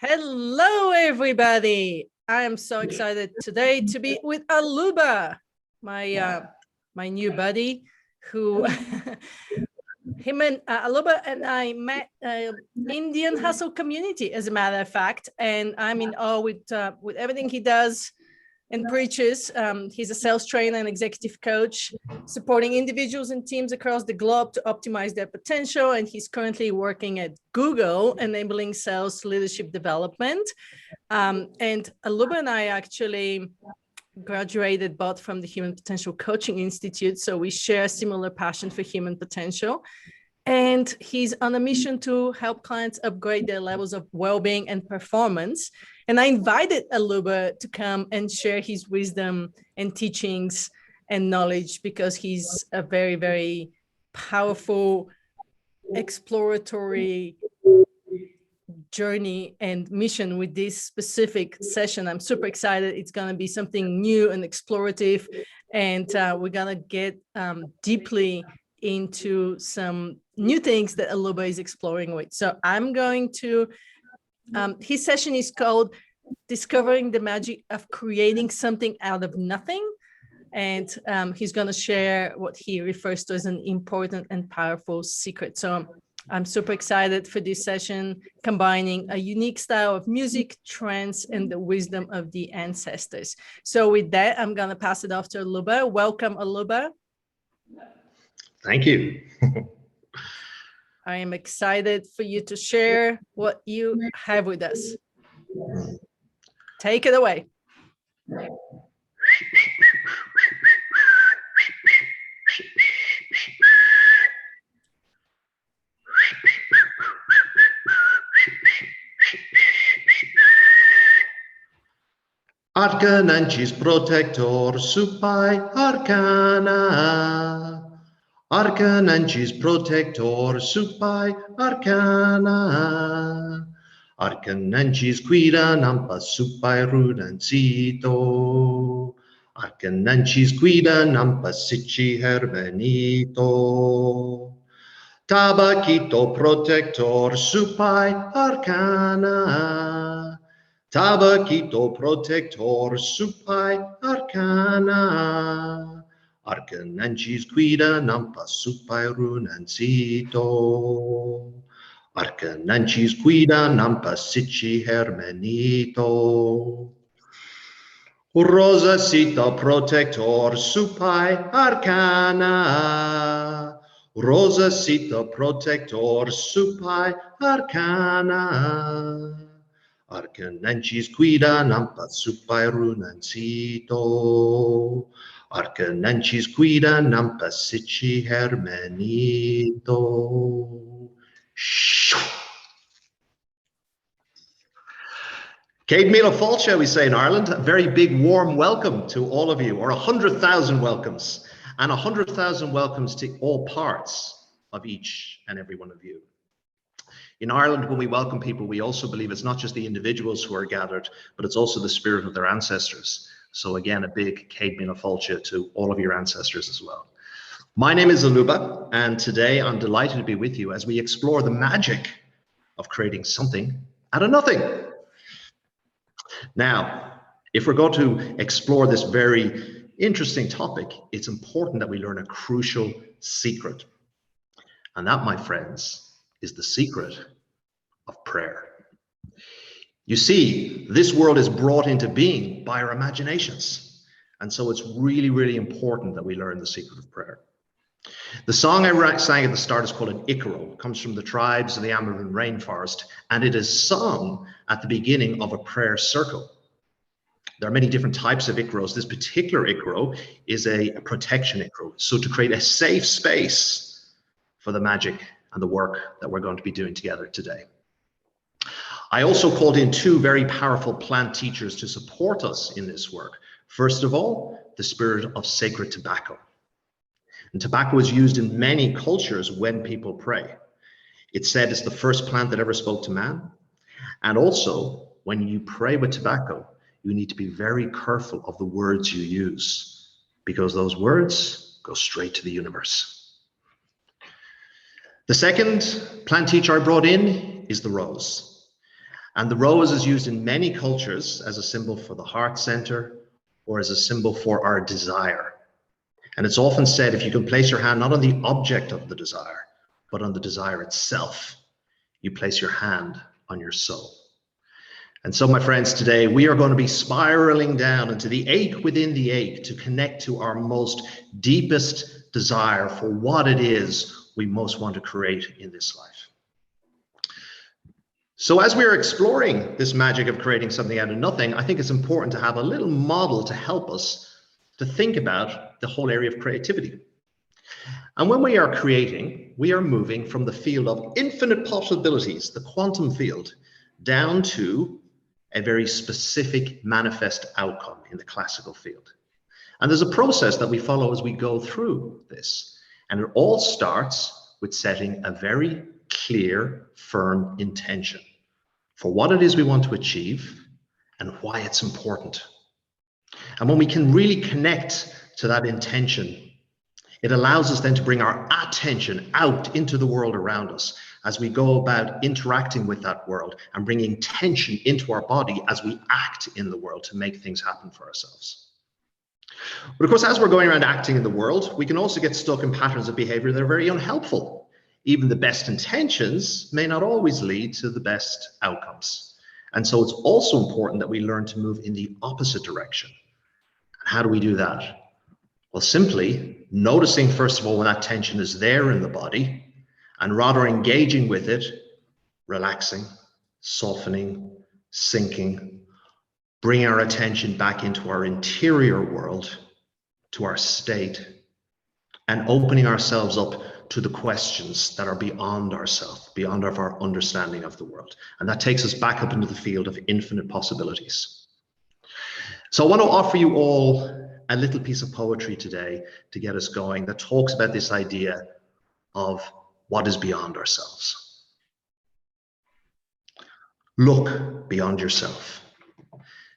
Hello, everybody. I am so excited today to be with Aluba, my new buddy, who him and Aluba and I met in the Unhustle community, as a matter of fact, and I'm in awe with everything he does and preaches. He's a sales trainer and executive coach, supporting individuals and teams across the globe to optimize their potential. And he's currently working at Google, enabling sales leadership development. And Aluba and I actually graduated both from the Human Potential Coaching Institute. So we share a similar passion for human potential. And he's on a mission to help clients upgrade their levels of well-being and performance. And I invited Aluba to come and share his wisdom and teachings and knowledge, because he's a very, very powerful, exploratory journey and mission with this specific session. I'm super excited. It's going to be something new and explorative. And we're going to get deeply into some new things that Aluba is exploring with. So I'm going to, his session is called Discovering the Magic of Creating Something Out of Nothing. And he's going to share what he refers to as an important and powerful secret. So I'm super excited for this session, combining a unique style of music, trance, and the wisdom of the ancestors. So with that, I'm going to pass it off to Aluba. Welcome, Aluba. Thank you. I am excited for you to share what you have with us. Take it away. Arcananchis protector supai arcana. Arcananchis protector supai arcana. Arcananchis guida nampa supai rudancito. Arcananchis guida nampa sici herbenito. Tabaquito protector supai arcana. Tabaquito protector supai arcana. Arcananchis guida nampa supai runancito. Arcananchis guida nampa sici hermenito. Rosacita protector supai arcana. Rosacita protector supai arcana. Arcananchis guida nampa supai runancito. Arcananchis guida nampa sici hermenito. Céad míle fáilte, we say in Ireland. A very big warm welcome to all of you, or 100,000 welcomes, and 100,000 welcomes to all parts of each and every one of you. In Ireland, when we welcome people, we also believe it's not just the individuals who are gathered, but it's also the spirit of their ancestors. So again, a big Céad míle fáilte to all of your ancestors as well. My name is Aluba, and today I'm delighted to be with you as we explore the magic of creating something out of nothing. Now, if we're going to explore this very interesting topic, it's important that we learn a crucial secret. And that, my friends, is the secret of prayer. You see, this world is brought into being by our imaginations. And so it's really, really important that we learn the secret of prayer. The song I sang at the start is called an Icaro. It comes from the tribes of the Amazon rainforest, and it is sung at the beginning of a prayer circle. There are many different types of Icaros. This particular Icaro is a protection Icaro. So to create a safe space for the magic and the work that we're going to be doing together today. I also called in two very powerful plant teachers to support us in this work. First of all, the spirit of sacred tobacco. And tobacco is used in many cultures when people pray. It's said it's the first plant that ever spoke to man. And also, when you pray with tobacco, you need to be very careful of the words you use, because those words go straight to the universe. The second plant teacher I brought in is the rose. And the rose is used in many cultures as a symbol for the heart center or as a symbol for our desire. And it's often said if you can place your hand not on the object of the desire, but on the desire itself, you place your hand on your soul. And so, my friends, today we are going to be spiraling down into the ache within the ache to connect to our most deepest desire for what it is we most want to create in this life. So as we're exploring this magic of creating something out of nothing, I think it's important to have a little model to help us to think about the whole area of creativity. And when we are creating, we are moving from the field of infinite possibilities, the quantum field, down to a very specific manifest outcome in the classical field. And there's a process that we follow as we go through this. And it all starts with setting a very clear, firm intention for what it is we want to achieve and why it's important. And when we can really connect to that intention, it allows us then to bring our attention out into the world around us as we go about interacting with that world and bringing tension into our body as we act in the world to make things happen for ourselves. But of course, as we're going around acting in the world, we can also get stuck in patterns of behavior that are very unhelpful. Even the best intentions may not always lead to the best outcomes. And so it's also important that we learn to move in the opposite direction. And how do we do that? Well, simply noticing, first of all, when that tension is there in the body, and rather engaging with it, relaxing, softening, sinking, bringing our attention back into our interior world, to our state, and opening ourselves up to the questions that are beyond ourselves, beyond our understanding of the world. And that takes us back up into the field of infinite possibilities. So I want to offer you all a little piece of poetry today to get us going that talks about this idea of what is beyond ourselves. Look beyond yourself.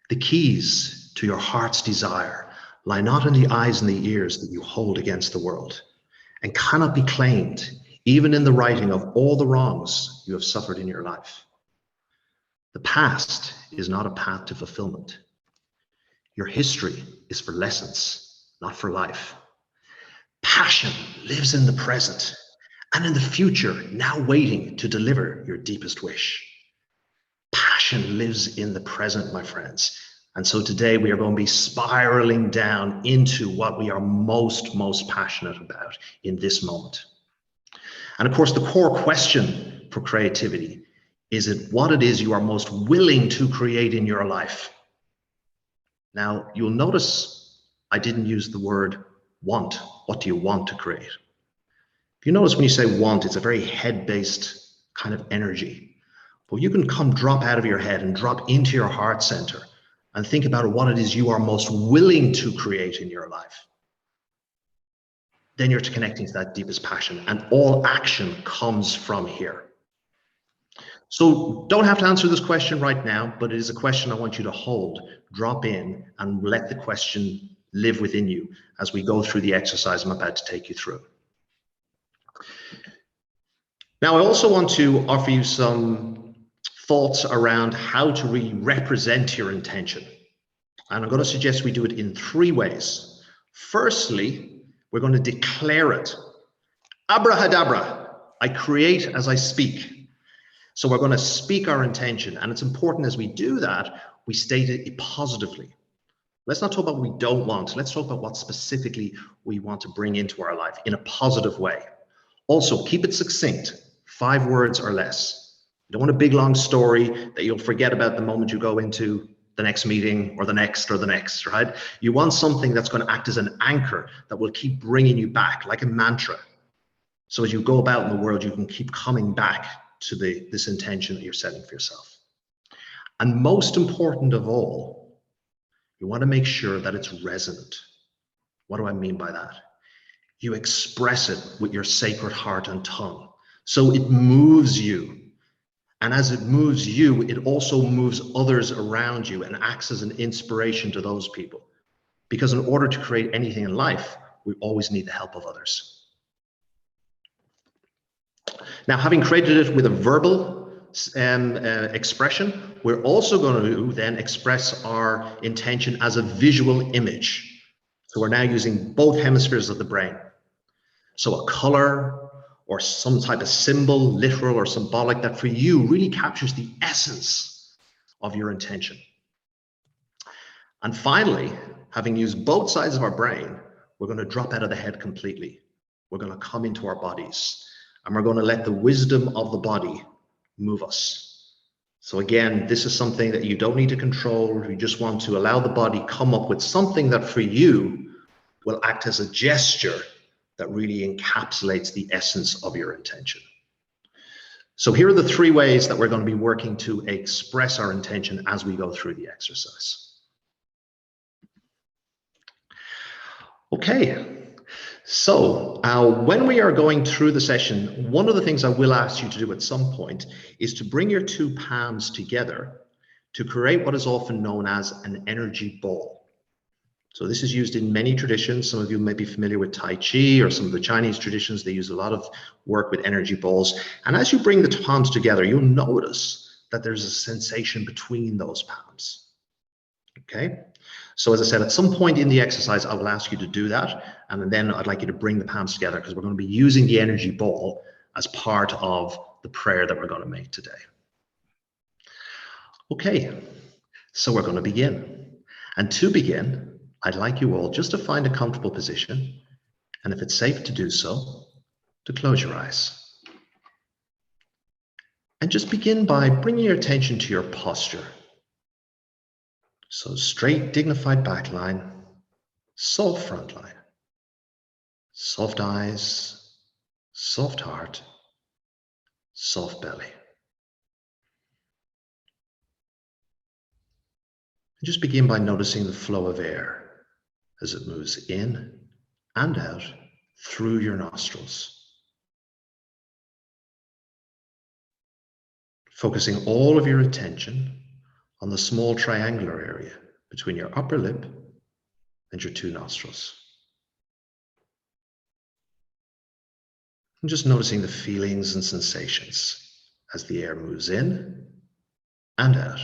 The keys to your heart's desire lie not in the eyes and the ears that you hold against the world, and cannot be claimed even in the righting of all the wrongs you have suffered in your life. The past is not a path to fulfillment. Your history is for lessons, not for life. Passion lives in the present and in the future, now waiting to deliver your deepest wish. Passion lives in the present, my friends. And so today we are going to be spiraling down into what we are most passionate about in this moment. And of course, the core question for creativity is it what it is you are most willing to create in your life. Now, you'll notice I didn't use the word want. What do you want to create? If you notice when you say want, it's a very head-based kind of energy. But you can come drop out of your head and drop into your heart center and think about what it is you are most willing to create in your life. Then you're connecting to that deepest passion, and all action comes from here. So don't have to answer this question right now, but it is a question I want you to hold, drop in, and let the question live within you as we go through the exercise I'm about to take you through. Now, I also want to offer you some thoughts around how to really represent your intention. And I'm going to suggest we do it in 3 ways. Firstly, we're going to declare it. Abrahadabra, I create as I speak. So we're going to speak our intention. And it's important as we do that, we state it positively. Let's not talk about what we don't want. Let's talk about what specifically we want to bring into our life in a positive way. Also, keep it succinct, 5 words or less. You don't want a big, long story that you'll forget about the moment you go into the next meeting or the next, right? You want something that's going to act as an anchor that will keep bringing you back like a mantra. So as you go about in the world, you can keep coming back to this intention that you're setting for yourself. And most important of all, you want to make sure that it's resonant. What do I mean by that? You express it with your sacred heart and tongue. So it moves you. And as it moves you, it also moves others around you and acts as an inspiration to those people. Because in order to create anything in life, we always need the help of others. Now, having created it with a verbal expression, we're also going to then express our intention as a visual image. So we're now using both hemispheres of the brain. So a color or some type of symbol, literal or symbolic, that for you really captures the essence of your intention. And finally, having used both sides of our brain, we're going to drop out of the head completely. We're going to come into our bodies, and we're going to let the wisdom of the body move us. So again, this is something that you don't need to control. You just want to allow the body come up with something that for you will act as a gesture that really encapsulates the essence of your intention. So here are the 3 ways that we're going to be working to express our intention as we go through the exercise. Okay, so when we are going through the session, one of the things I will ask you to do at some point is to bring your 2 palms together to create what is often known as an energy ball. So this is used in many traditions. Some of you may be familiar with Tai Chi or some of the Chinese traditions. They use a lot of work with energy balls. And as you bring the palms together, you'll notice that there's a sensation between those palms. Okay? So as I said, at some point in the exercise, I will ask you to do that. And then I'd like you to bring the palms together because we're going to be using the energy ball as part of the prayer that we're going to make today. Okay, so we're going to begin. And to begin, I'd like you all just to find a comfortable position. And if it's safe to do so, to close your eyes. And just begin by bringing your attention to your posture. So straight, dignified back line, soft front line, soft eyes, soft heart, soft belly. And just begin by noticing the flow of air as it moves in and out through your nostrils. Focusing all of your attention on the small triangular area between your upper lip and your 2 nostrils. And just noticing the feelings and sensations as the air moves in and out.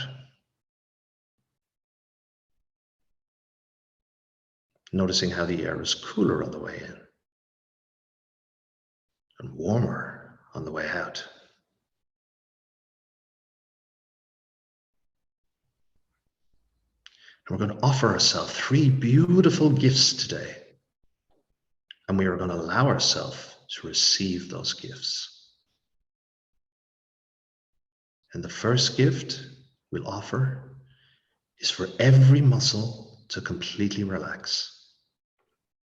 Noticing how the air is cooler on the way in and warmer on the way out. And we're going to offer ourselves 3 beautiful gifts today. And we are going to allow ourselves to receive those gifts. And the first gift we'll offer is for every muscle to completely relax.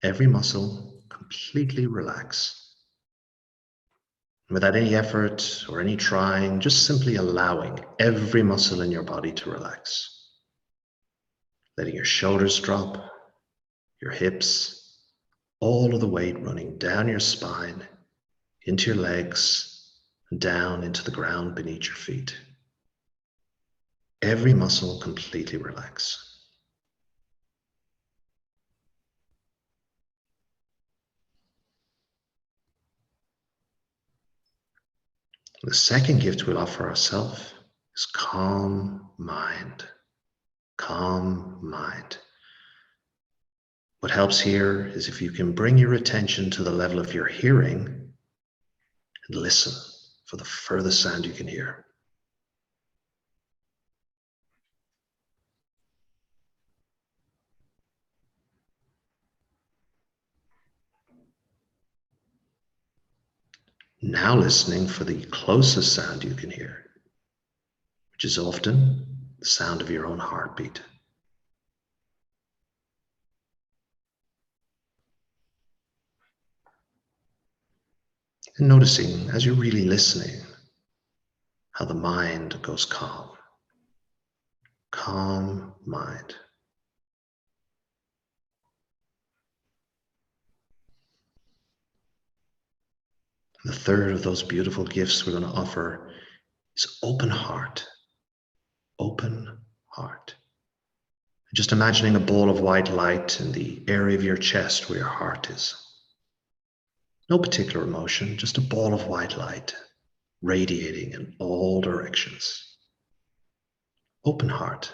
Every muscle completely relax. Without any effort or any trying, just simply allowing every muscle in your body to relax. Letting your shoulders drop, your hips, all of the weight running down your spine, into your legs, and down into the ground beneath your feet. Every muscle completely relax. The second gift we'll offer ourselves is calm mind. Calm mind. What helps here is if you can bring your attention to the level of your hearing and listen for the furthest sound you can hear. Now listening for the closest sound you can hear, which is often the sound of your own heartbeat. And noticing as you're really listening, how the mind goes calm. Calm mind. And the third of those beautiful gifts we're going to offer is open heart. Open heart. Just imagining a ball of white light in the area of your chest where your heart is. No particular emotion, just a ball of white light. radiating in all directions. Open heart.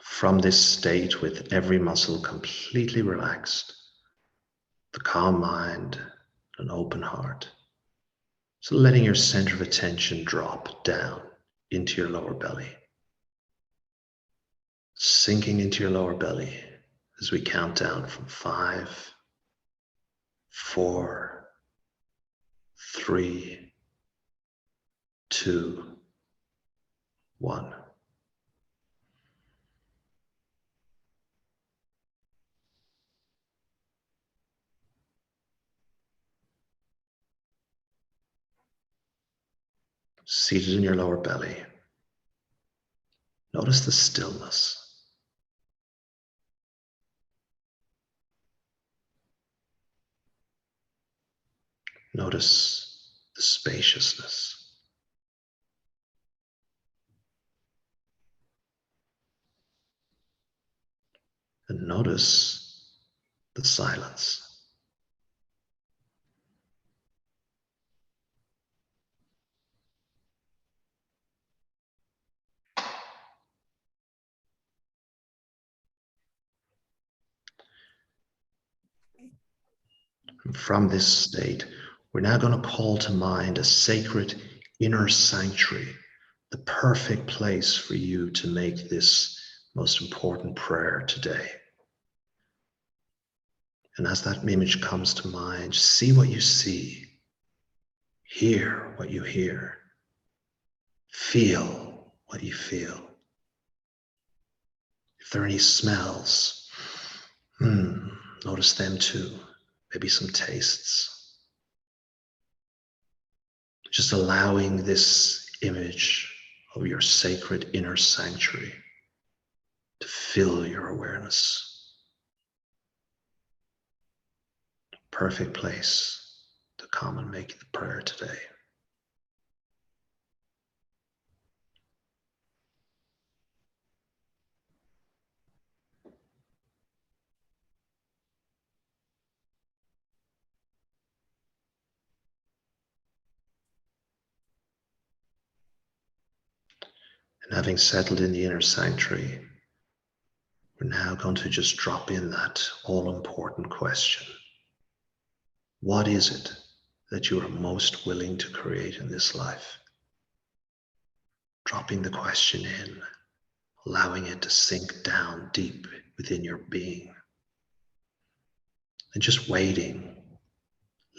From this state, with every muscle completely relaxed, the calm mind, an open heart, so letting your center of attention drop down into your lower belly, sinking into your lower belly as we count down from 5, 4, 3, 2, 1. Seated in your lower belly, notice the stillness. Notice the spaciousness. And notice the silence. And from this state, we're now going to call to mind a sacred inner sanctuary, the perfect place for you to make this most important prayer today. And as that image comes to mind, see what you see, hear what you hear, feel what you feel. If there are any smells, notice them too. Maybe some tastes. Just allowing this image of your sacred inner sanctuary to fill your awareness. Perfect place to come and make the prayer today. And having settled in the inner sanctuary, we're now going to just drop in that all-important question. What is it that you are most willing to create in this life? Dropping the question in, allowing it to sink down deep within your being. And just waiting,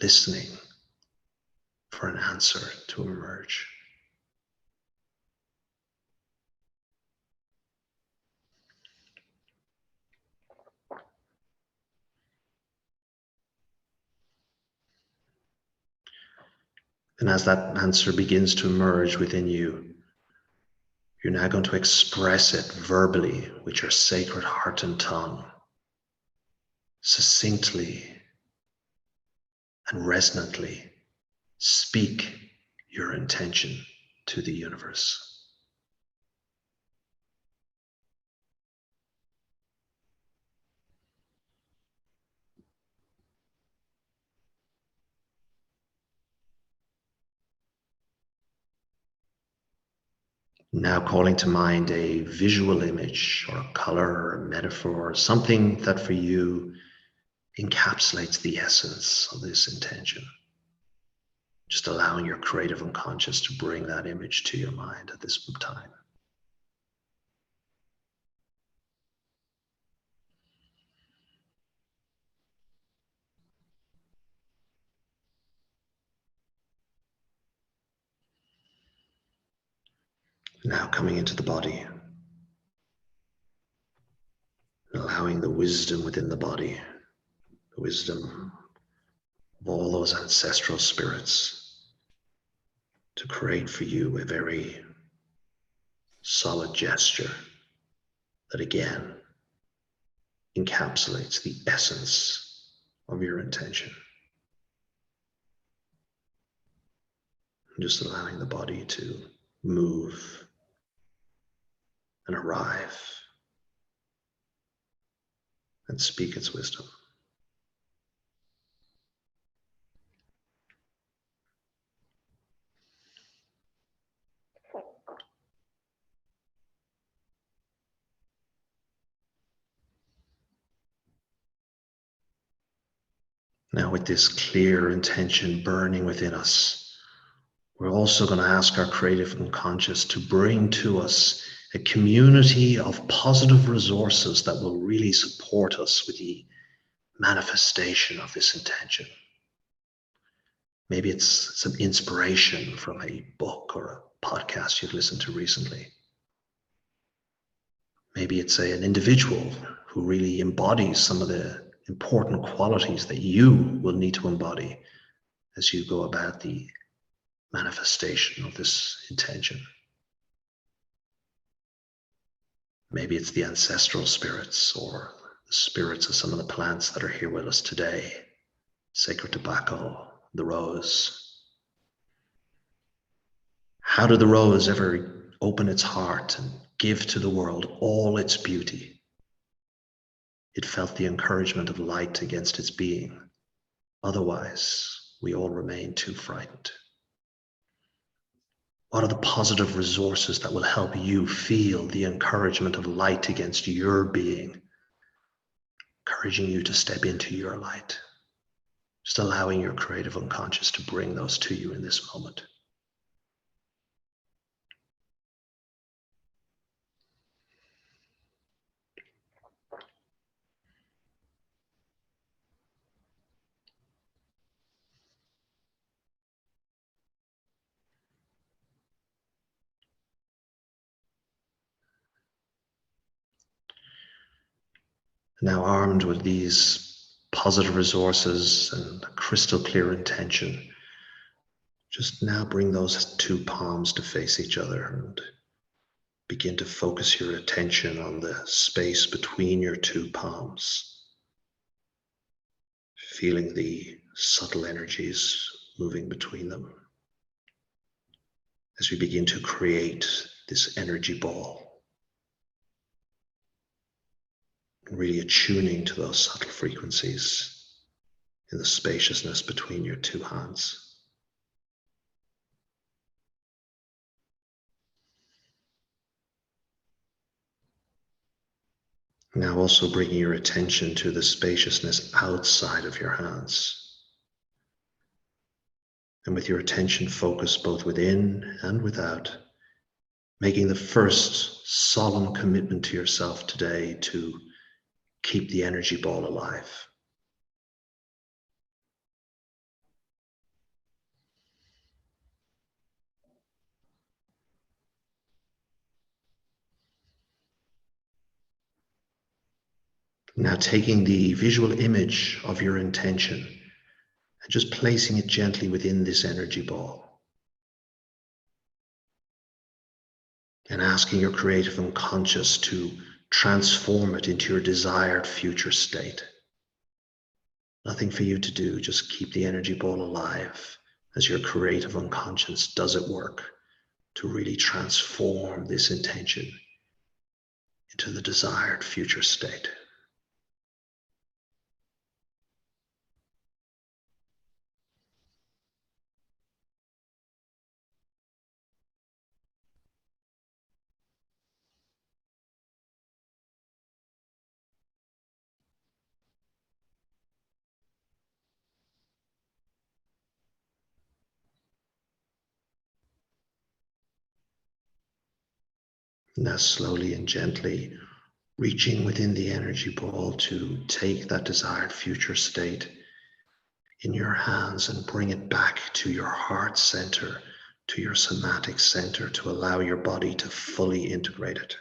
listening for an answer to emerge. And as that answer begins to emerge within you, you're now going to express it verbally with your sacred heart and tongue, succinctly and resonantly speak your intention to the universe. Now calling to mind a visual image or a color or a metaphor, or something that for you encapsulates the essence of this intention. Just allowing your creative unconscious to bring that image to your mind at this time. Now coming into the body, allowing the wisdom within the body, the wisdom of all those ancestral spirits to create for you a very solid gesture that again encapsulates the essence of your intention. Just allowing the body to move and arrive and speak its wisdom. Now, with this clear intention burning within us, we're also going to ask our creative unconscious to bring to us a community of positive resources that will really support us with the manifestation of this intention. Maybe it's some inspiration from a book or a podcast you've listened to recently. Maybe it's an individual who really embodies some of the important qualities that you will need to embody as you go about the manifestation of this intention. Maybe it's the ancestral spirits or the spirits of some of the plants that are here with us today. Sacred tobacco, the rose. How did the rose ever open its heart and give to the world all its beauty? It felt the encouragement of light against its being. Otherwise, we all remain too frightened. What are the positive resources that will help you feel the encouragement of light against your being, encouraging you to step into your light? Just allowing your creative unconscious to bring those to you in this moment. Now, armed with these positive resources and crystal clear intention, just now bring those two palms to face each other and begin to focus your attention on the space between your two palms, feeling the subtle energies moving between them as we begin to create this energy ball. Really attuning to those subtle frequencies in the spaciousness between your two hands. Now also bringing your attention to the spaciousness outside of your hands. And with your attention focused both within and without, making the first solemn commitment to yourself today to keep the energy ball alive. Now taking the visual image of your intention and just placing it gently within this energy ball. And asking your creative unconscious to transform it into your desired future state. Nothing for you to do, just keep the energy ball alive as your creative unconscious does its work to really transform this intention into the desired future state. Now slowly and gently reaching within the energy ball to take that desired future state in your hands and bring it back to your heart center, to your somatic center, to allow your body to fully integrate it.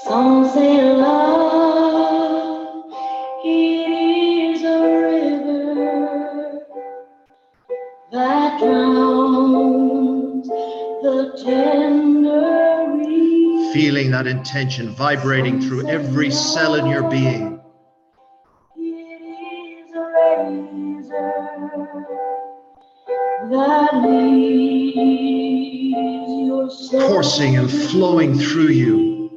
Some say love, it is a river that drowns the tenderly. Feeling that intention vibrating through every cell in your being. It is a razor that leaves your soul Coursing and flowing through you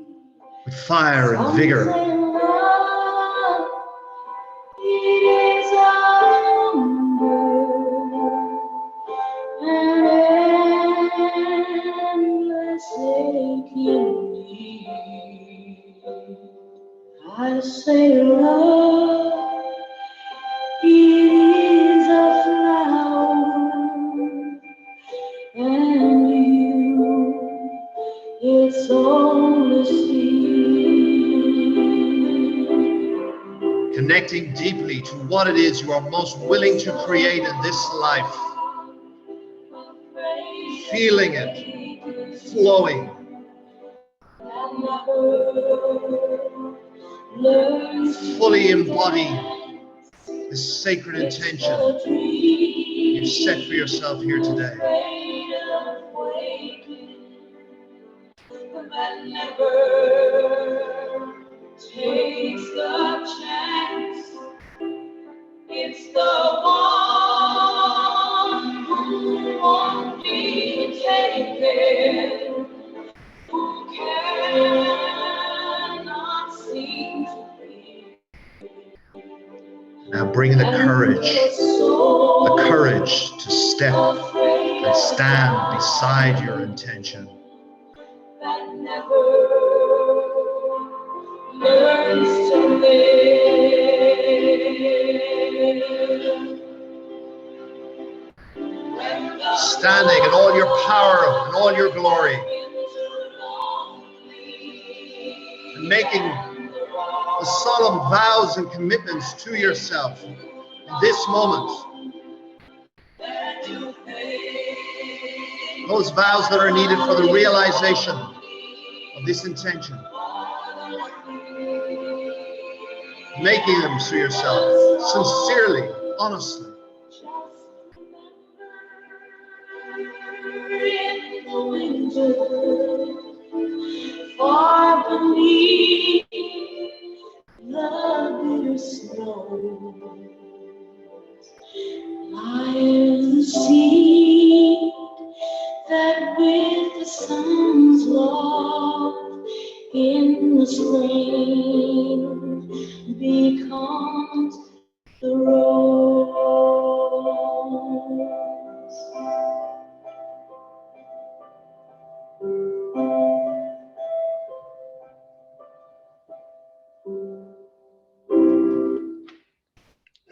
with fire and vigor. love, it is an endless aching need. I say love, it is a flower, and you, it's only seed. Connecting deeply to what it is you are most willing to create in this life. Feeling it flowing. Fully embody this sacred intention you've set for yourself here today. That never takes the chance. It's the one who won't be taken, who cannot seem to be. Now bring the courage to step and stand beside your intention. That never learns to live. Standing in all your power and all your glory. And making the solemn vows and commitments to yourself in this moment. Those vows that are needed for the realization of this intention. Making them to yourself sincerely, honestly. In the winter, far beneath the bitter snow, lions seed that with the sun's love in the spring becomes the rose.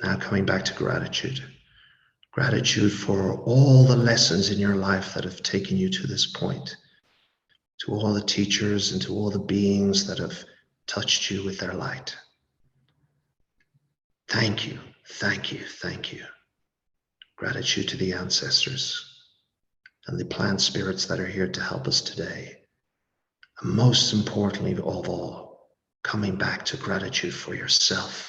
Now coming back to gratitude. Gratitude for all the lessons in your life that have taken you to this point. To all the teachers and to all the beings that have touched you with their light. Thank you, thank you, thank you. Gratitude to the ancestors and the plant spirits that are here to help us today. And most importantly of all, coming back to gratitude for yourself.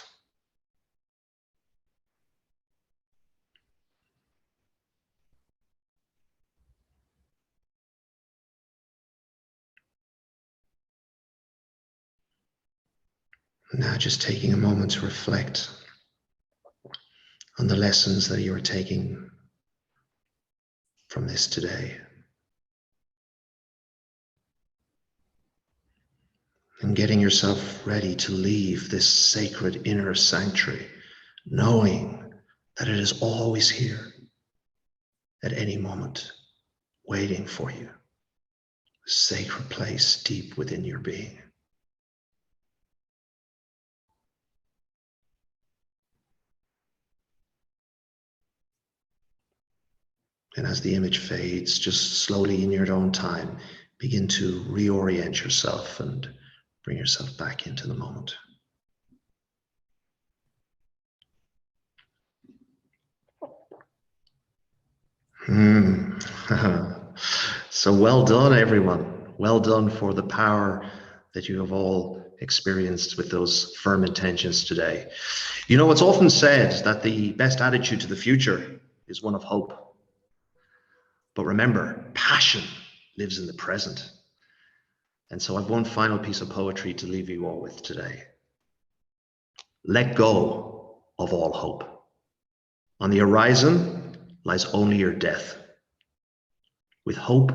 Now just taking a moment to reflect on the lessons that you are taking from this today. And getting yourself ready to leave this sacred inner sanctuary, knowing that it is always here at any moment, waiting for you. A sacred place deep within your being. And as the image fades, just slowly in your own time, begin to reorient yourself and bring yourself back into the moment. So well done, everyone. Well done for the power that you have all experienced with those firm intentions today. You know, it's often said that the best attitude to the future is one of hope. But remember, passion lives in the present. And so I've one final piece of poetry to leave you all with today. Let go of all hope. On the horizon lies only your death. With hope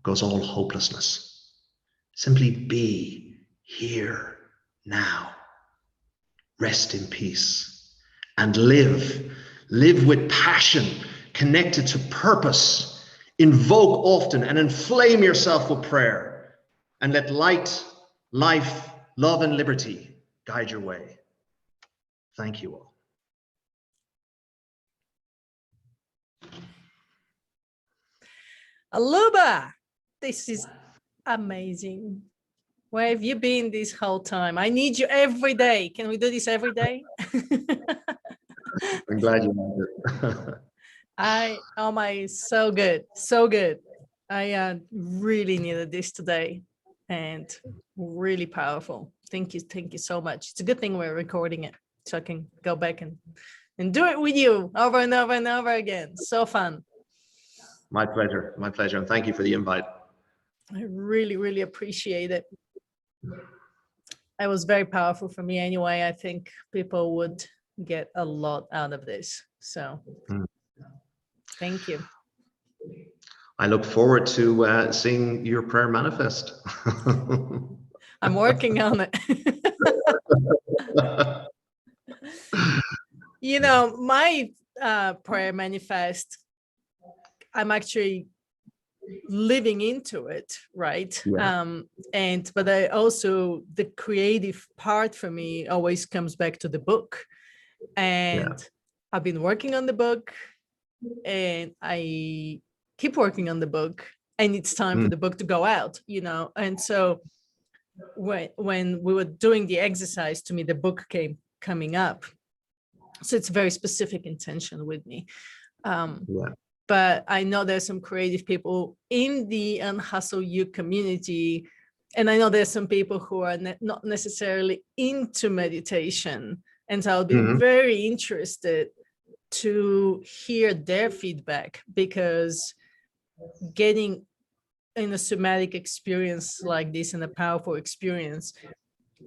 goes all hopelessness. Simply be here now. Rest in peace and live. Live with passion, connected to purpose. Invoke often and inflame yourself with prayer. And let light, life, love, and liberty guide your way. Thank you all. Aluba, this is amazing. Where have you been this whole time? I need you every day. Can we do this every day? I'm glad you liked it. Oh my, so good, so good. I really needed this today, and really powerful. Thank you so much. It's a good thing we're recording it, so I can go back and do it with you over and over and over again. So fun. My pleasure, and thank you for the invite. I really appreciate it. It was very powerful for me anyway. I think people would get a lot out of this. So thank you. I look forward to seeing your prayer manifest. I'm working on it. You know, my prayer manifest, I'm actually living into it, right? Yeah. But I also, the creative part for me always comes back to the book. And I've been working on the book, and I keep working on the book, and it's time for the book to go out, you know. And so when we were doing the exercise, to me the book coming up, so it's a very specific intention with me. But I know there's some creative people in the Unhustle youth community, and I know there's some people who are not necessarily into meditation, and so I'll be very interested to hear their feedback, because getting in a somatic experience like this, and a powerful experience,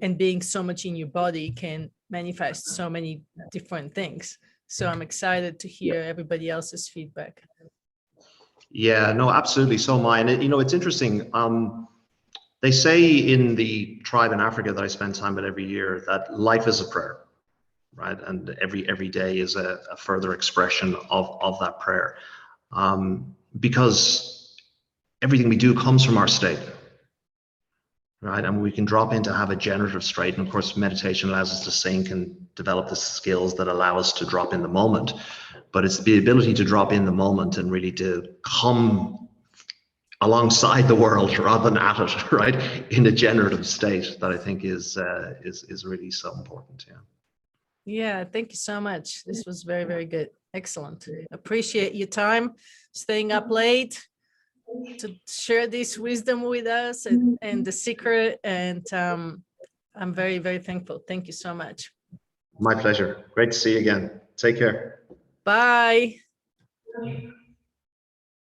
and being so much in your body can manifest so many different things. So I'm excited to hear everybody else's feedback. Yeah, no, absolutely. So am I. And, you know, it's interesting. They say in the tribe in Africa that I spend time with every year that life is a prayer, right? And every day is a further expression of that prayer. Because everything we do comes from our state, right? And we can drop in to have a generative state. And of course, meditation allows us to sink and develop the skills that allow us to drop in the moment. But it's the ability to drop in the moment and really to come alongside the world rather than at it, right? In a generative state, that I think is really so important. Yeah. Yeah, thank you so much. This was very good. Excellent. Appreciate your time, staying up late to share this wisdom with us, and the secret. And I'm very thankful. Thank you so much. My pleasure. Great to see you again. Take care. Bye.